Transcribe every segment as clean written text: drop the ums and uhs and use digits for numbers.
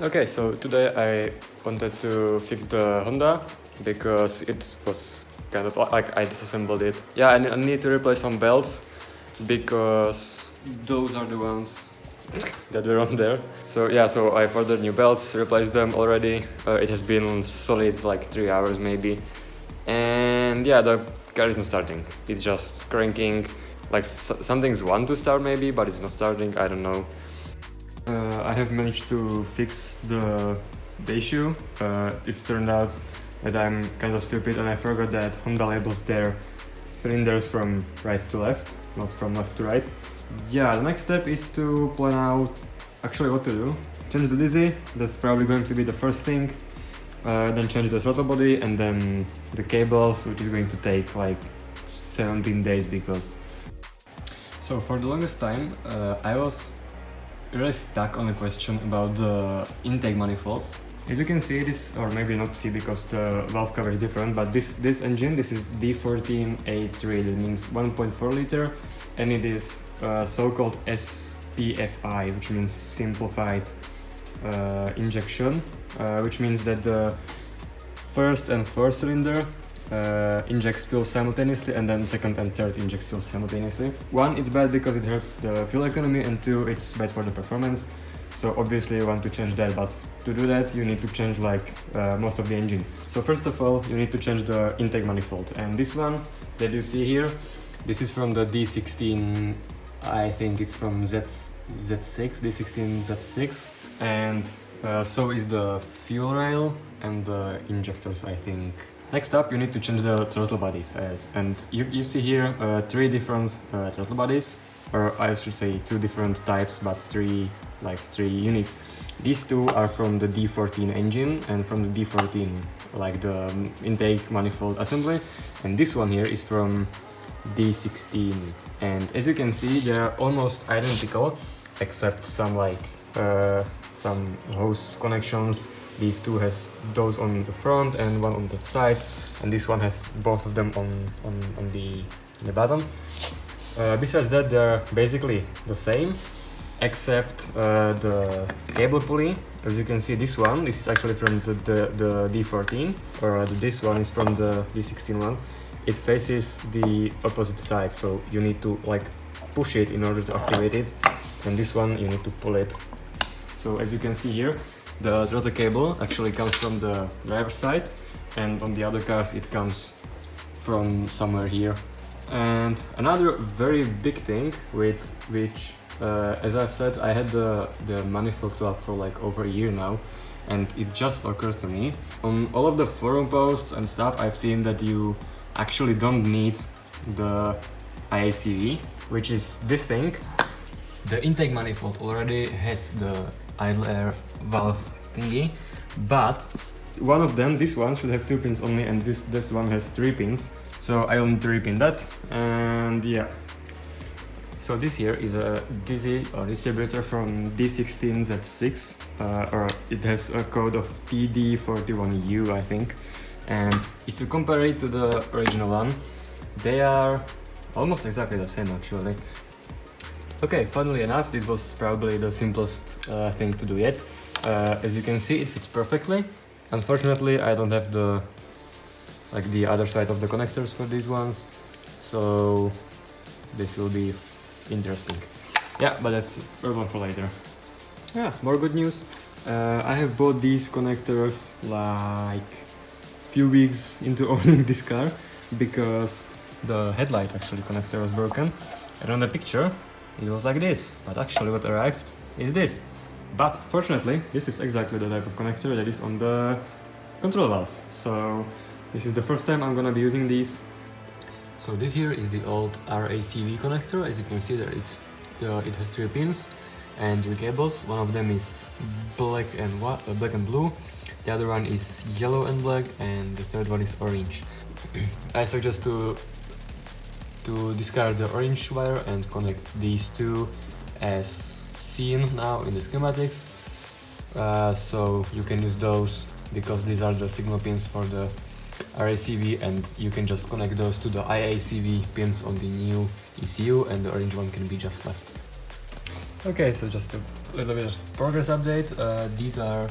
Okay, so today I wanted to fix the Honda because it was kind of like I disassembled it. Yeah, I need to replace some belts because those are the ones that were on there. So yeah, so I've ordered new belts, replaced them already. It has been solid like 3 hours maybe. And yeah, the car is not starting. It's just cranking. Like some things want to start maybe, but it's not starting, I don't know. I have managed to fix the issue. It's turned out that I'm kind of stupid and I forgot that Honda labels their cylinders from right to left, not from left to right. Yeah, the next step is to plan out actually what to do. Change the dizzy, that's probably going to be the first thing. Then change the throttle body and then the cables, which is going to take like 17 days because... So for the longest time I was really stuck on a question about the intake manifolds. As you can see this, or maybe not see because the valve cover is different, but this engine, this is D14A3, that means 1.4 liter, and it is so-called SPFI, which means simplified injection, which means that the first and fourth cylinder injects fuel simultaneously, and then second and third injects fuel simultaneously. One, it's bad because it hurts the fuel economy, and two, it's bad for the performance. So obviously you want to change that, but to do that you need to change like most of the engine. So first of all you need to change the intake manifold, and this one that you see here, this is from the D16, I think it's from Z6, D16 Z6, and so is the fuel rail and the injectors, I think. Next up, you need to change the throttle bodies, and you see here 3 different throttle bodies, or I should say 2 different types, but 3 units. These 2 are from the D14 engine and from the D14, like the intake manifold assembly, and this one here is from D16. And as you can see, they are almost identical, except some some hose connections. These 2 has those on the front and one on the side, and this one has both of them on the bottom. Besides that, they're basically the same, except the cable pulley. As you can see, this is actually from the D14, or this one is from the D16 one. It faces the opposite side, so you need to like push it in order to activate it, and this one you need to pull it. So as you can see here, the throttle cable actually comes from the driver's side, and on the other cars it comes from somewhere here. And another very big thing with which, as I've said, I had the manifold swap for like over a year now, and it just occurs to me. On all of the forum posts and stuff, I've seen that you actually don't need the IACV, which is this thing. The intake manifold already has the idle air valve thingy, but one of them, this one, should have 2 pins only, and this one has 3 pins. So I will need to repin that, and yeah. So this here is a DC or distributor from D16 Z6, or it has a code of TD41U, I think. And if you compare it to the original one, they are almost exactly the same actually. Okay, funnily enough, this was probably the simplest thing to do yet. As you can see, it fits perfectly. Unfortunately, I don't have the other side of the connectors for these ones, so this will be interesting. Yeah, but that's one for later. Yeah, more good news. I have bought these connectors like few weeks into owning this car because the headlight actually connector was broken, and on the picture it was like this, but actually what arrived is this. But fortunately, this is exactly the type of connector that is on the control valve, so this is the first time I'm gonna be using these. So this here is the old RACV connector. As you can see there, it has 3 pins and 3 cables. One of them is black and blue, the other one is yellow and black, and the third one is orange. I suggest to discard the orange wire and connect these 2 as seen now in the schematics. So you can use those because these are the signal pins for the RACV, and you can just connect those to the IACV pins on the new ECU, and the orange one can be just left. Okay, so just a little bit of progress update. These are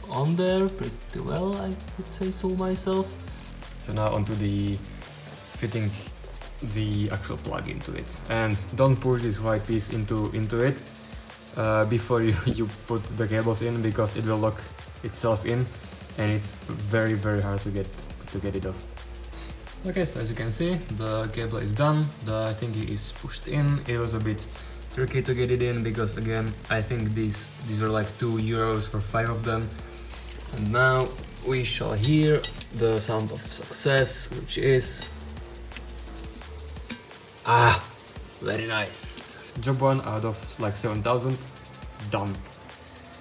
on there pretty well, I would say so myself. So now onto the fitting the actual plug into it. And don't push this white piece into it before you put the cables in, because it will lock itself in and it's very hard to get it off. Okay, so as you can see, the cable is done, the thingy is pushed in. It was a bit tricky to get it in because, again, I think these are like €2 for 5 of them. And now we shall hear the sound of success, which is very nice. Job 1 out of like 7,000, done.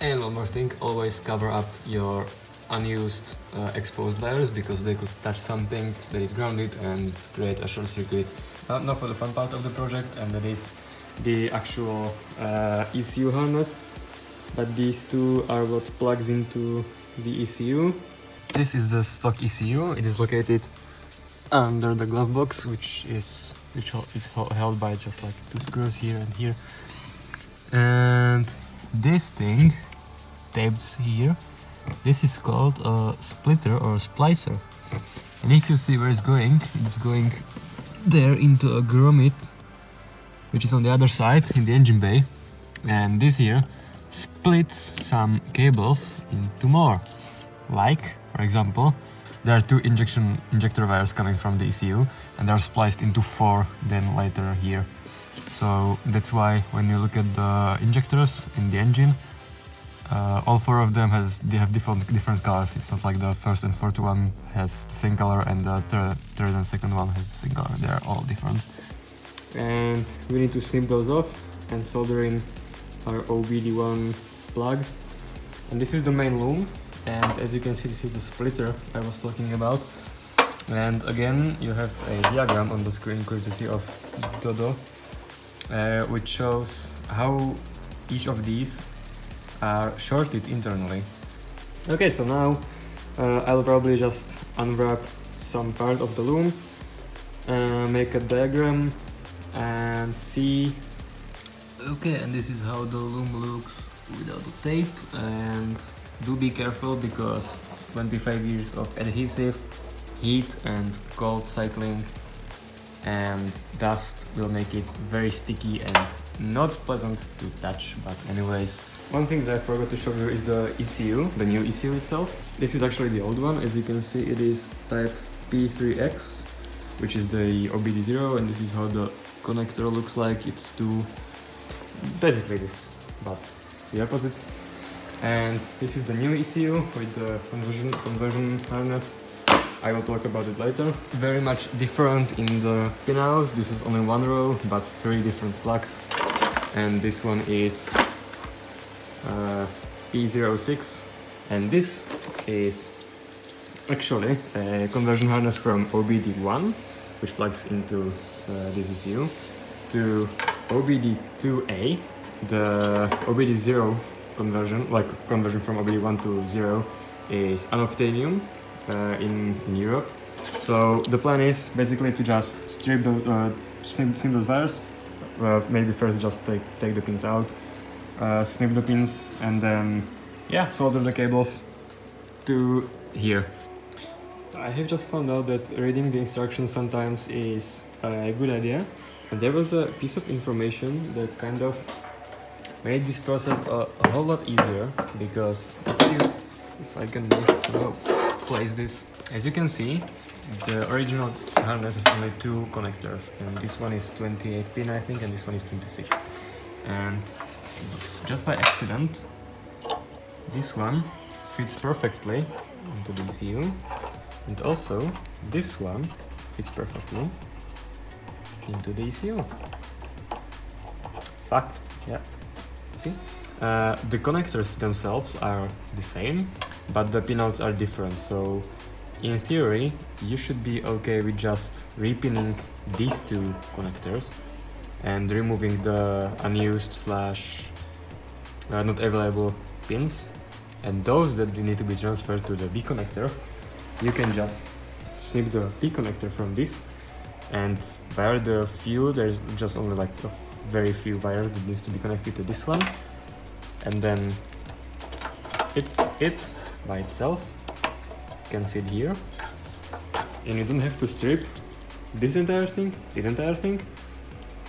And one more thing, always cover up your unused exposed wires, because they could touch something that is grounded and create a short circuit. Now for the fun part of the project, and that is the actual ECU harness. But these two are what plugs into the ECU. This is the stock ECU. It is located under the glove box, which is held by just like 2 screws here and here. And this thing taped here, this is called a splitter or a splicer. And if you see where it's going there into a grommet, which is on the other side in the engine bay. And this here splits some cables into more. Like, for example, there are 2 injector wires coming from the ECU, and they are spliced into 4 then later here. So that's why when you look at the injectors in the engine, all 4 of them they have different colors. It's not like the first and fourth one has the same color and the third and second one has the same color. They are all different. And we need to snip those off and solder in our OBD1 plugs. And this is the main loom, and as you can see, this is the splitter I was talking about. And again, you have a diagram on the screen courtesy of Dodo, which shows how each of these are shorted internally. Okay, so now I'll probably just unwrap some part of the loom, make a diagram and see. Okay, and this is how the loom looks without the tape. And do be careful, because 25 years of adhesive, heat and cold cycling and dust will make it very sticky and not pleasant to touch. But anyways, one thing that I forgot to show you is the ECU, the new ECU itself. This is actually the old one. As you can see, it is type P3X, which is the OBD0, and this is how the connector looks like. It's basically this, but the opposite. And this is the new ECU with the conversion harness. I will talk about it later. Very much different in the pinouts. This is only 1 row, but 3 different plugs. And this one is P06, and this is actually a conversion harness from OBD1, which plugs into this ECU, to OBD2A, the OBD0 conversion, conversion from OBD1 to 0, is unobtainium in Europe. So the plan is basically to just snip those wires. Maybe first just take the pins out, snip the pins, and then solder the cables to here. I have just found out that reading the instructions sometimes is a good idea, and there was a piece of information that kind of made this process a whole lot easier, because if I can somehow place this, as you can see, the original harness has only 2 connectors, and this one is 28 pin I think, and this one is 26. And just by accident, this one fits perfectly into the ECU, and also this one fits perfectly into the ECU. Fact, yeah. See? The connectors themselves are the same, but the pinouts are different. So in theory, you should be okay with just repinning these 2 connectors and removing the unused / not available pins, and those that need to be transferred to the B connector, you can just snip the B connector from this and where the few, there's just only like a very few wires that needs to be connected to this one, and then it by itself can sit here, and you don't have to strip this entire thing,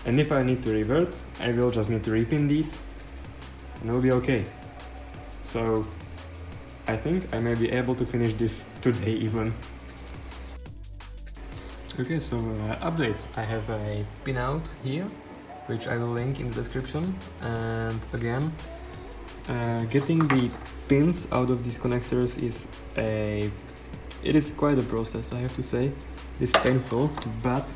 and if I need to revert, I will just need to repin these and it will be okay. So I think I may be able to finish this today even. Okay, so update. I have a pinout here, which I will link in the description, and again, getting the pins out of these connectors is quite a process, I have to say. It's painful, but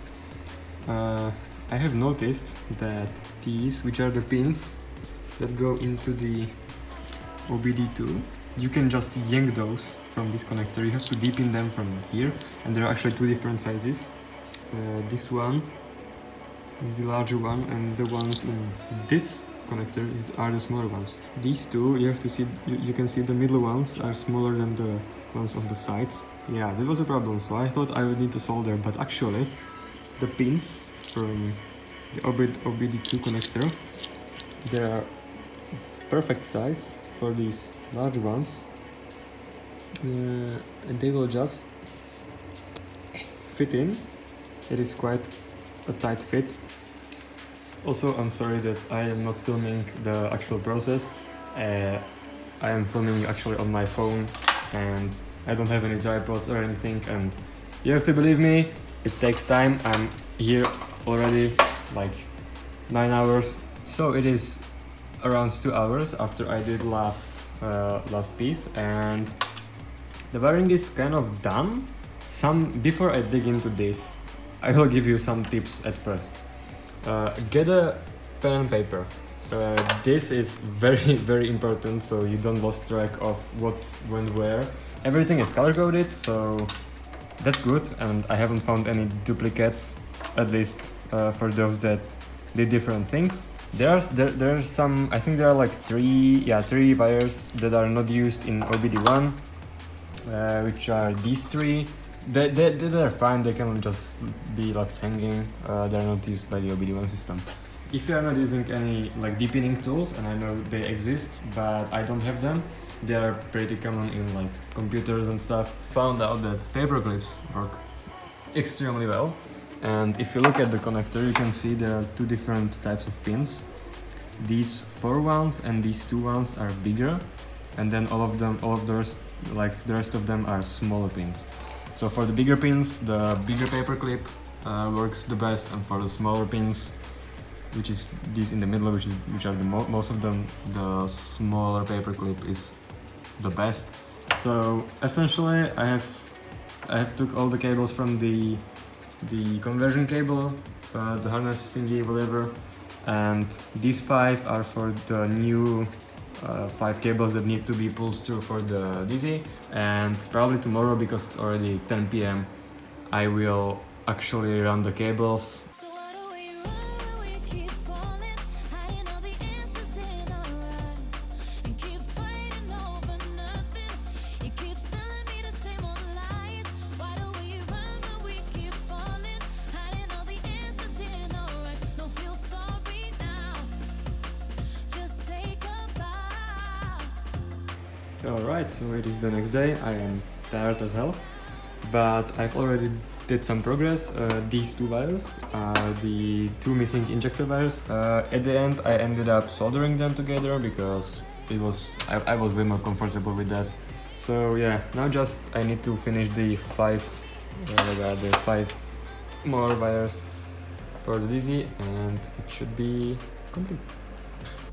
I have noticed that these, which are the pins that go into the OBD2, you can just yank those from this connector. You have to depin them from here, and there are actually two different sizes. This one is the larger one, and the ones in this connector are the smaller ones. These two, you have to see, you can see the middle ones are smaller than the ones on the sides. Yeah, that was a problem, so I thought I would need to solder, but actually the pins from the OBD2 connector, they are perfect size for these large ones, and they will just fit in. It is quite a tight fit. Also, I'm sorry that I am not filming the actual process. I am filming actually on my phone, and I don't have any tripods or anything, and you have to believe me, it takes time. I'm here already like 9 hours, so it is around 2 hours after I did last piece, and the wiring is kind of done. Before I dig into this, I will give you some tips at first. Get a pen and paper. This is very important, so you don't lose track of what went where. Everything is color coded, so that's good, and I haven't found any duplicates, at least for those that did different things. There are some, I think there are like three wires that are not used in OBD1, which are these three. They're fine, they can just be left hanging, they're not used by the OBD1 system. If you are not using any like depinning tools, and I know they exist, but I don't have them, they are pretty common in like computers and stuff. Found out that paper clips work extremely well. And if you look at the connector, you can see there are two different types of pins. These 4 ones and these 2 ones are bigger, and then all of those, like the rest of them, are smaller pins. So for the bigger pins, the bigger paper clip works the best, and for the smaller pins, which is these in the middle, which are most of them, the smaller paper clip is the best. So essentially, I have took all the cables from the conversion cable, the harness thingy, whatever, and these 5 are for the new 5 cables that need to be pulled through for the DC. And probably tomorrow, because it's already 10 PM, I will actually run the cables. Alright, so it is the next day. I am tired as hell, but I've already did some progress. These 2 wires are the 2 missing injector wires. At the end, I ended up soldering them together because I was way more comfortable with that. So yeah, now just I need to finish the 5 more wires for the DC, and it should be complete.